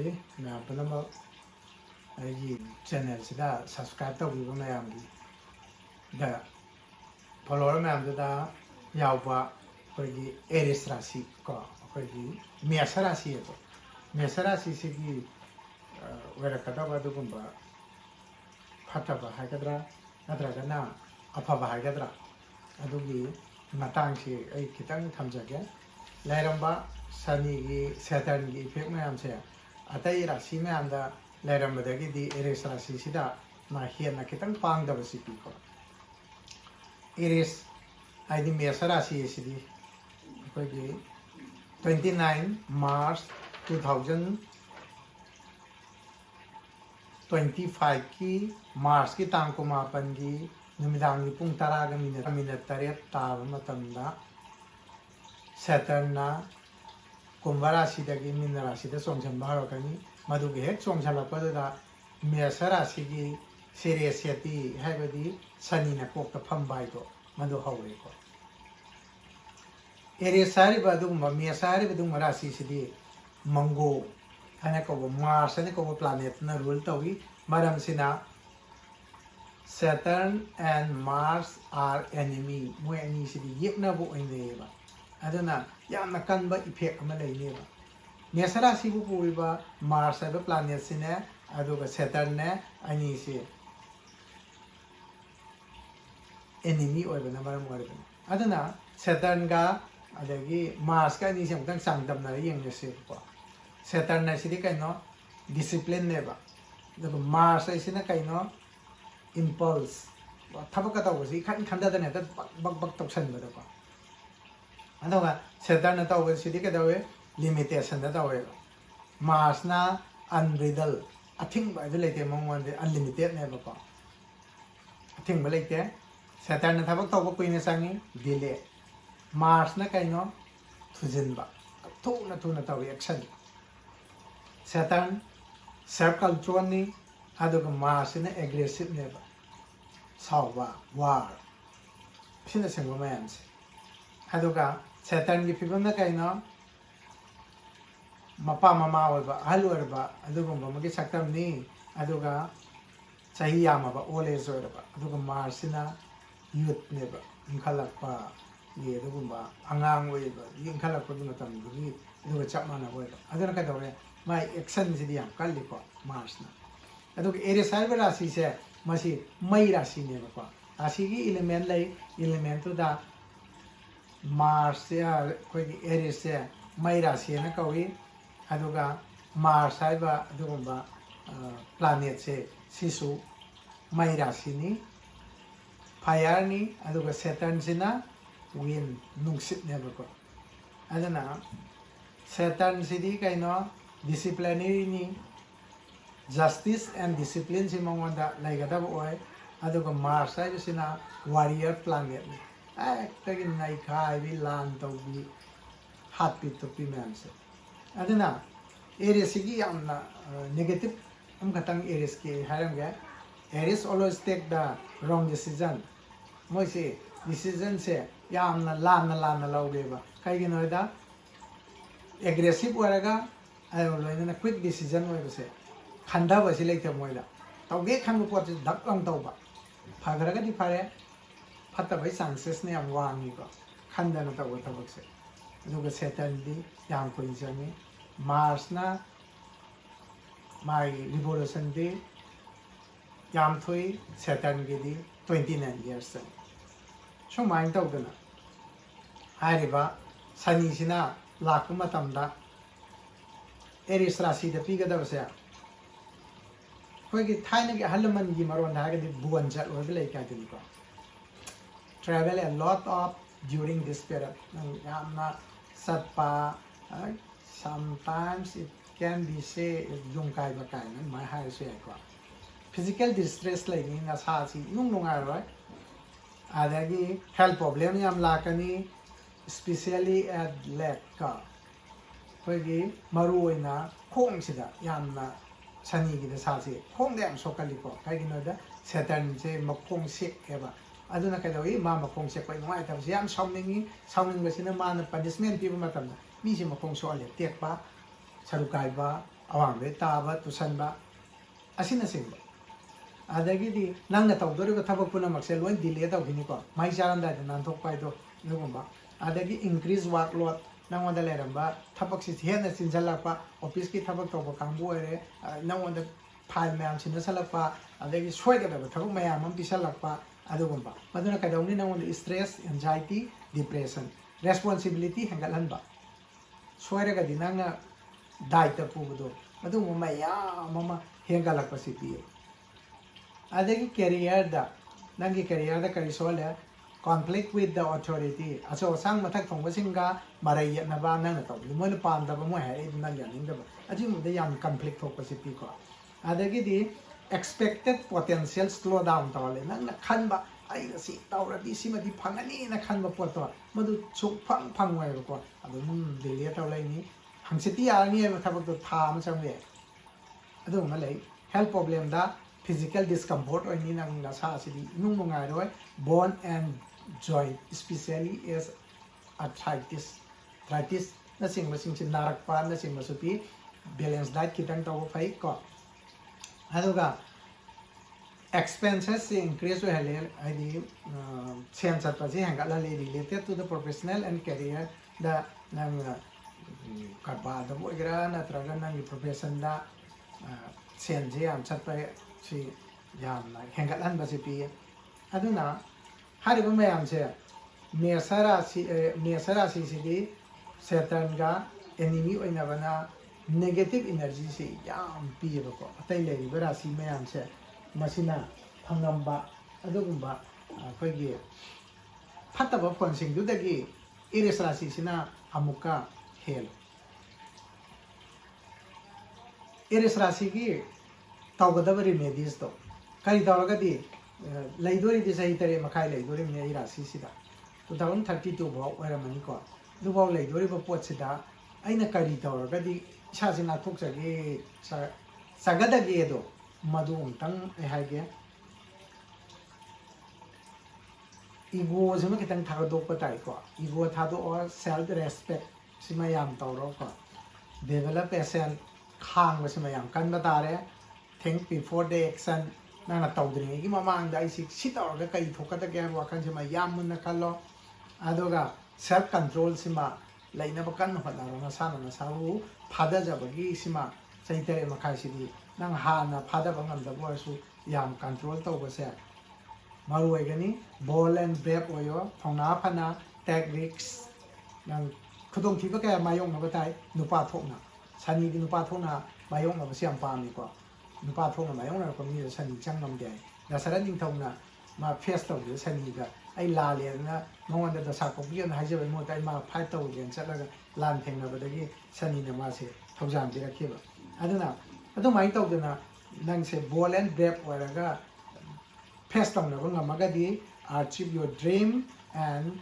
Nuangari, Napanama, channel, subscribe to Vivanayam. The follower man that Yava, Aries Rasi, Miasarasi, Miasarasi Sigi, where a Kataba Dugumba, Pataba Hagadra, Nadragana, Apava Hagadra, Adugi, Matangshi, a Kitang Tamjaga, Laramba, Sani, Saturn, Effect Mayam say, Atai Rasi Manda, Laramba, the Aries Rasi Sida, my here Nakitang Pang the Vasipico. Aries, I think Miasarasi is the 29 March 2025 की March की तांग को मापन की निमिदांग की पुंग तराग minute तरे ताव मतंदा Saturn ना कुंभ राशि तक मीन राशि तक सोमचन बाहर कनी मधु के हेक सोमचन लपद दा मेष राशि की सीरियसटी है बदी शनि ने कोक फम बाई तो मधु हावे को Aries सारी बादुंग मेष सारी बादुंग राशि सिदी मंगो हने को मार्स हने को प्लैनेट ना रूल तवी मरम सिना Saturn and Mars are enemy मोय एनी सिदी येक ना बो इनेबा अदना यामना कनबा इफेक्ट अमा लेनेबा मेष राशि बु पुइबा मार्स है प्लैनेट सिने अदुगा Saturn ने एनी से enemy ओइबना मरम ओइबना अदना Saturn का अदगी मार्स का एनी से मुतंग सांगदम ना येंगे से को Saturn na sidi kaino discipline neba. Dago Mars ay sina kaino impulse. Thabo ka tawo si kan khanda dane ta bak toksan ba ko. Ano ga Saturn na tawo sidi ka dawe limitation na tawo. Mars na unbridled. Athing ba lete mongwan de unlimited neba ko. Athing ba lete Saturn na thabo tawo ko ina sangi delay. Mars na kaino thujin ba. Tu na tawo action. Saturn self-control ni aduga Mars na aggressive neba sawa war sina singwa mayans aduga Saturn gi fibam na kaino mapa mama oiba halwar ba aduga magi saktam ni aduga chahi yama ba old age oiba aduga Mars na youth neba thoklakpa ye aduga angang oiba thoklakpa du matam gi aduga chapmana oiba aduna ka dawre my action is the Kalipo Mars. I took Aries Rasi say, Masi, my Rasi never. Asigi element like element to that Mars, Aries, my Rasi and a Kawi, Aduga, Mars, Iba, Dugumba, planet say, Sisu, my Rasini, Payarni, Aduga Saturn Zina, win, Nungsit never go. I don't know. Saturn City, I know. Disciplinary ni justice and discipline si mongwanda laigada bo ay aduga Mars ay sina warrior planet ni ay tagin nai kai bi lan to bi happy to pimense aduna Aries gi amna negative katang Aries ki haram ga Aries always take the wrong decision moi se decision se yamna lan lauge ba kai gi noida aggressive waraga I will learn a quick decision. I say, Kanda was elected Moila. Tauge can report the duck on Toba. Pagragati Pare, Patabai Sanses name one Nico. Kanda not what I would say. Look at Saturn, Yam Quinzani, Marsna, my revolution day, Yam Tui, Saturn Gidi, 29 years. So mind out the Hariba, Sanisina, Lakumatamda. Aries Rasi the Piga Davasa. Quick tiny Halaman Gimaron Hagadi Buanja or Lake Catilico. Travel a lot of during this period. Yamna Satpa. Sometimes it can be say Junkai Bakai, my high say. Physical distress like in as Hasi, right? Adagi health problem Yam Lakani, especially at Leka. Pagi maruina khong sida yamna sani gi da sa se khong dem sokali ko kai gi no da Saturn se makhong se eba aduna kai dawi ma makhong se ko ngai ta yam somning basina ma na punishment pi ma tam mi se makhong so ale tek ba charukai ba awang be taba tusan ba asina singba adagidi nangna tawdoriba thabak puna maksel loi delay tawgini ko mai charam da nan thok pai do nugumba adagi increase workload nangwanda leramba thabak si hena chinjalakpa office ki thabak tawba kangbu ere nangwanda file mayam sinna salakpa adagi soigada thabak mayam am pisalakpa adugumba maduna kadawni nangwanda stress anxiety depression responsibility hangalanba soiraga dinanga daita pubudo madu mayam mama hengalakpa sipi adagi career da nangi career da kari sola conflict with the authority aso sang mathak thongba singa marai na ba nang to mo na pam da ba mo ha na ya ning da ba aji mo da yam conflict thok si pi ko adagi di expected potential slow down to le nang na khan ba ai si tawra di si ma di phangani na khan ba pot to madu chuk phang wai ko adu dele taw lai ni hangsiti ya ni ma thabak to tha ma chang le adu ma lai health problem da physical discomfort or ni nang nasa si di nung mga roi bone and joint especially as arthritis na sing sin narak pa na sing masupi balance diet kitang taw phai ko aduga expenses increase we hale id chen chat pa si hanga la related to the professional and career da nang karba da mo gira na traga nang profession da chen je am chat pa si yam na hengalan ba si pi aduna hari ba mayam se mesara si di Saturn ga enemy oina bana negative energy si yam pi ba ko atai le ba ra si mayam se masina phangamba adugumba khoi gi phataba phon sing du dagi Aries rasi sina amuka hel Aries rasi gi tawgadaba remedies to kari tawagadi laidori di sahi tare makai laidori me ira si sida 2032 bau era mani ko du bau laidori ba pot sida aina kari tawagadi isa sina thok jage sagada ge do madu umtang ai hage ego sima kitang thado pa tai ko ego thado or self respect sima yam tawro ko develop patient khang sima yam kan batare think before the action nana tawdri gi mamang da isi sitaw ga kai thokata ge wakan sima yam mun nakalo adoga self control sima laina bakan hona na sana na sabu phada jabagi sima saitere makai sidi nang ha na phada bangam da bo su yam control taw ba se maru egani ball and brave oyo thongna phana take risks nang khudong thiba ka mayong na batai nupa thokna sani di nupa thokna mayong na siam pa mi ko nupa thong na mayong na ko mi sani chang nam de na saran ding thong na ma face taw de sani ga ai la le na ngon da sa ko bi na ha je mo dai ma phai taw de chat la lan theng na ba de sani na ma se thojam de ra ke ba aduna adu mai taw de na nang se ball and brave ora ga face taw na ba ngam ga di achieve your dream and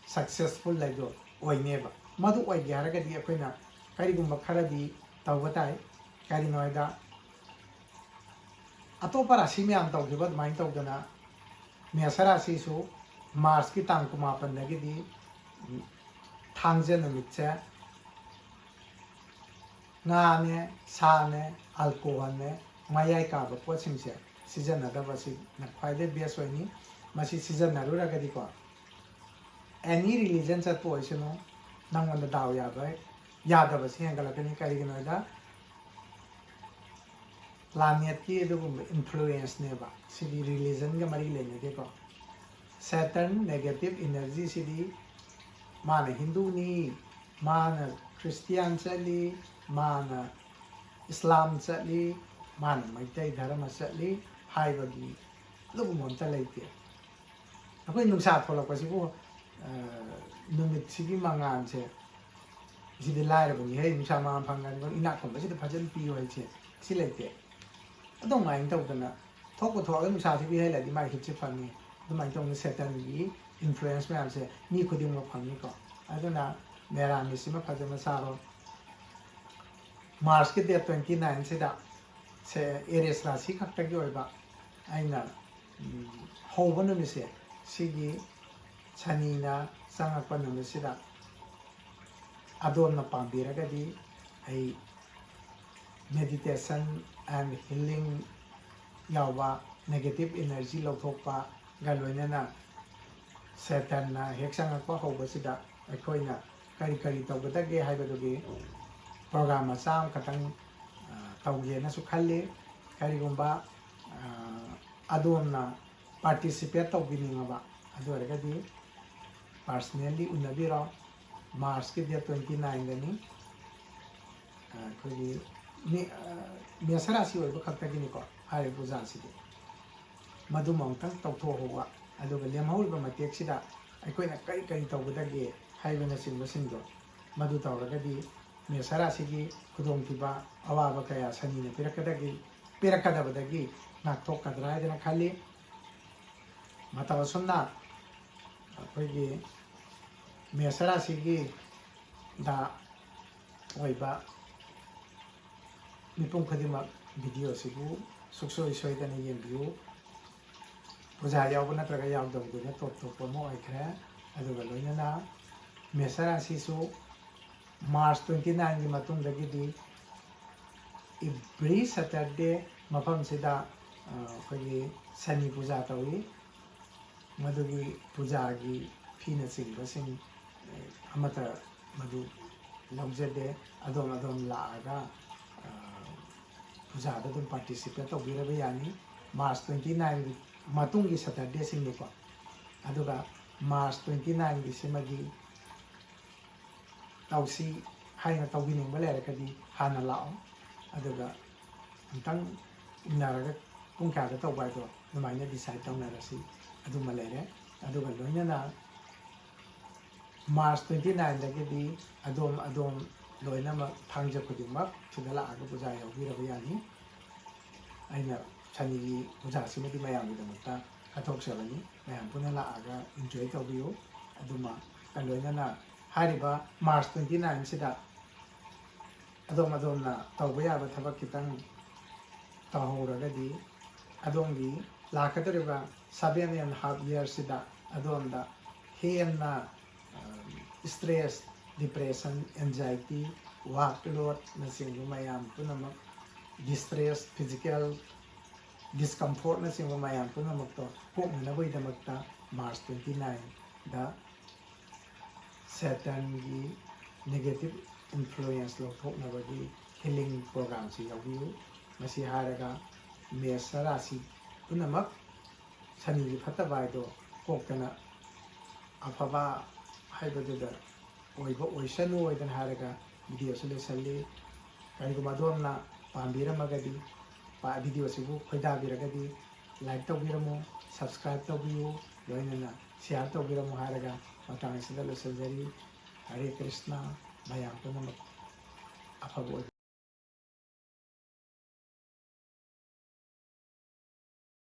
successful like do oi ne ba madu oi ga ra ga di akoina kari gumba khara di taw ba tai kari noi da atopara simi am taw gebad main taw dana mesara si su mars ki tang kuma pan nagi di thangje namit che nga ne sa ne alcohol ne mayai ka ba po sing se season na da ba si na phai best way ni masi season na ru ra ga di ko any religion chat po ise no nang on the daw ya ba ya da ba si hangala ka ni kari gi no da planet ki do influence ne ba sidi religion ga mari le ne de ko Saturn negative energy sidi mana Hindu ni mana Christian chali mana Islam chali mana Maitai dharma chali hai ba gi lu mon ta lai te akoi nung sa thola ko si bu numit sigi mangan che sidi lai ra bu ni hei nung sa ma phangan ko ina ko ba sidi phajan pi hoi che si lai te adong mai taw dana thok ko nung sa thi hai la di mai hit che phang ni dumai tong Saturn gi influence ma se ni khuding ma phang ni ko aduna mera mi sima phajama sa ro Mars ki date 29 se da se Aries rasi khakta gi oi ba aina hoba no mi se sigi chanina sanga pa no mi se da adon na pambira ga di ai meditation and healing yawa negative energy lawthokpa ga loinana Saturn na hexangakpa hobasida aikoina kari kari tawgadage haibadugi program macha katang tawgena su khalli karigumba adomna participate tawbiningaba adu argadi personally unabiro March ke dia 29 dani kogi mesara si oiba khaktagini ko hari puja sidi madu mongtang tawtho howa aduga lemhauliba matek sida aikoina kari kari tawgadage haibana singdo madu tawragadi mesara sigi khudongtiba awaba kaya sanina pirakadabadagi naktokadra haidana khali matawa sumna akoigi mesara sigi da oiba mipum khadima video sibu suksoi soidana yembiu puja yawba natraga yawdabduna top top mo aikre aduga loinana mesara sisu March 29 gi matungdagidi every Saturday mafam sida kogi sani puja tawi madugi puja gi fina singba sing amata madu lawjade adom laaga puja da dum participate tawbiraba yani March 29 matungi Saturday singni ko aduga March 29 gi semagi tawsi haina tawbining balere kadi hana lao aduga antang inaraga pung kya da tawbai do numaina decide tawnarasi adu malere aduga loinana March 29 dagidi adom loinama thangja khudingmak sidala aga puja yawbiraba yani aina chani puja simadi mayam gidamakta kathok sabani mayam puna la aga enjoy tawbiyo aduma kaloinana hariba March 29 sida adom na tawba yaba thabak kitang tahoragadi adomgi lakadariba 7.5 years sida adomda henna stress depression anxiety workload na singbu mayam punamak distress physical discomfort na singbu mayam punamak to poknanaboy damakta March 29 da Saturn gi negative influence lawthoknabagi healing program si yawiu masi haraga mesara si punamak sani gi phataba do koktana afaba haibaduda oiba oisanu oidan haraga video solution kariguma domna pambiramagadi pa video sibu khoidabiragadi like tawbiramu subscribe tawbiu loinana share tawbiramu haraga matang sida losaljari Hare Krishna mayam punamak afaba